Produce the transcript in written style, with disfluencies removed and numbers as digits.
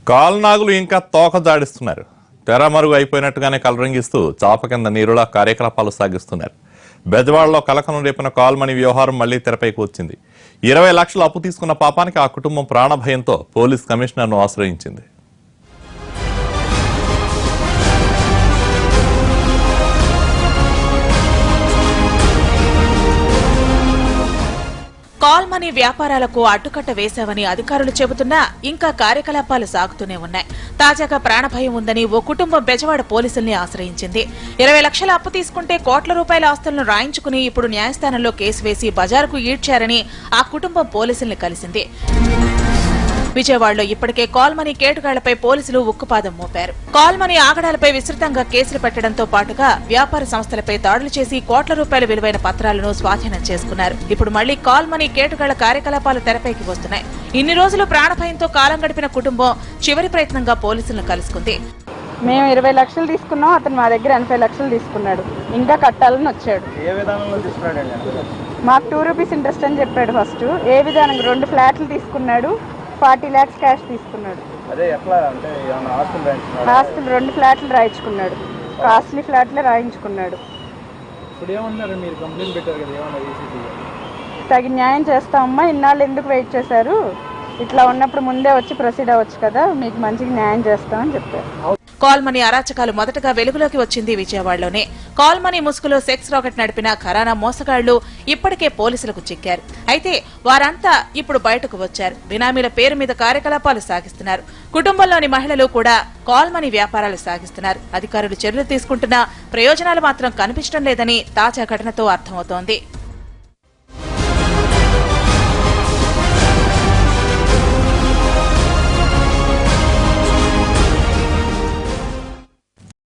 కాల్నాగులు ఇంకా తోక జాడిస్తున్నారు. తెరమరుగు అయిపోయినట్టుగానే కలరింగిస్తూ చాప కింద నీరులా కార్యకలాపాలు సాగిస్తున్నారు. బెజవాడలో కలకలం రేపిన కాల్మనీ వ్యవహారం మళ్లీ తెరపైకి వచ్చింది. 20 లక్షలు అప్పు తీసుకున్న పాపానికి ఆ కుటుంబం ప్రాణభయంతో పోలీస్ కమిషనర్ను ఆశ్రయించింది. కాల్మనీ వ్యాపారాలకు అడ్డుకట్ట వేశావని అధికారులు చెబుతున్నా ఇంకా కార్యకలాపాలు సాగుతూనే ఉన్నాయి. తాజాగా ప్రాణభయం ఉందని ఓ కుటుంబం బెజవాడ పోలీసుల్ని ఆశ్రయించింది. 20 లక్షల అప్పు తీసుకుంటే కోట్ల రూపాయల ఆస్తులను రాయించుకుని ఇప్పుడు న్యాయస్థానంలో కేసు వేసి బజారుకు ఈడ్చారని ఆ కుటుంబం పోలీసుల్ని కలిసింది. విజయవాడలో ఇప్పటికే కాల్మనీ కేటుగాళ్లపై పోలీసులు ఉక్కుపాదం మోపారు. కాల్మనీ ఆగడాలపై విస్తృతంగా కేసులు పెట్టడంతో పాటుగా వ్యాపార సంస్థలపై దాడులు చేసి కోట్ల రూపాయల విలువైన పత్రాలను స్వాధీనం చేసుకున్నారు. ఇప్పుడు మళ్లీ కాల్మనీ కేటుగాళ్ల కార్యకలాపాలు తెరపైకి వస్తున్నాయి. ఇన్ని రోజులు ప్రాణభయంతో కాలం గడిపిన కుటుంబం చివరి ప్రయత్నంగా పోలీసులను కలుసుకుంది. మేము 20 లక్షలు తీసుకున్నాం, అతను మా దగ్గర 80 లక్షలు తీసుకున్నాడు. ఇంకా కట్టాలని వచ్చాడు. ఏ విధానంలో తీసుకున్నాడు? మాకు 2 రూపీస్ ఇంట్రెస్ట్ అని చెప్పాడు. ఫస్ట్ ఏ విధానంగా 2 ఫ్లాట్లు తీసుకున్నాడు, 40 lakhs క్యాష్ తీసుకున్నాడు. అదే ఎట్లా అంటే ఆస్తులు 2 ఫ్లాట్లు రాయించుకున్నాడు. కాస్ట్లీ ఫ్లాట్లే రాయించుకున్నాడు. ఇప్పుడు ఏమన్నారు? మీరు కంప్లైంట్ పెట్టారు కదా, ఏమన్నా తగిన న్యాయం చేస్తామమ్మా, ఇన్నాళ్ళు ఎందుకు వెయిట్ చేశారు, ఇట్లా ఉన్నప్పుడు ముందే వచ్చి ప్రొసీడ్ అవ్వచ్చు కదా, మీకు మంచిగా న్యాయం చేస్తామని చెప్పారు. కాల్మనీ అరాచకాలు మొదటగా వెలుగులోకి వచ్చింది విజయవాడలోనే. కాల్మనీ ముసుగులో సెక్స్ రాకెట్ నడిపిన ఘరానా మోసగాళ్లు ఇప్పటికే పోలీసులకు చిక్కారు. అయితే వారంతా ఇప్పుడు బయటకు వచ్చారు. బినామీల పేరు మీద కార్యకలాపాలు సాగిస్తున్నారు. కుటుంబంలోని మహిళలు కూడా కాల్మనీ వ్యాపారాలు సాగిస్తున్నారు. అధికారులు చర్యలు తీసుకుంటున్నా ప్రయోజనాలు మాత్రం కనిపించడం లేదని తాజా ఘటనతో అర్థమవుతోంది.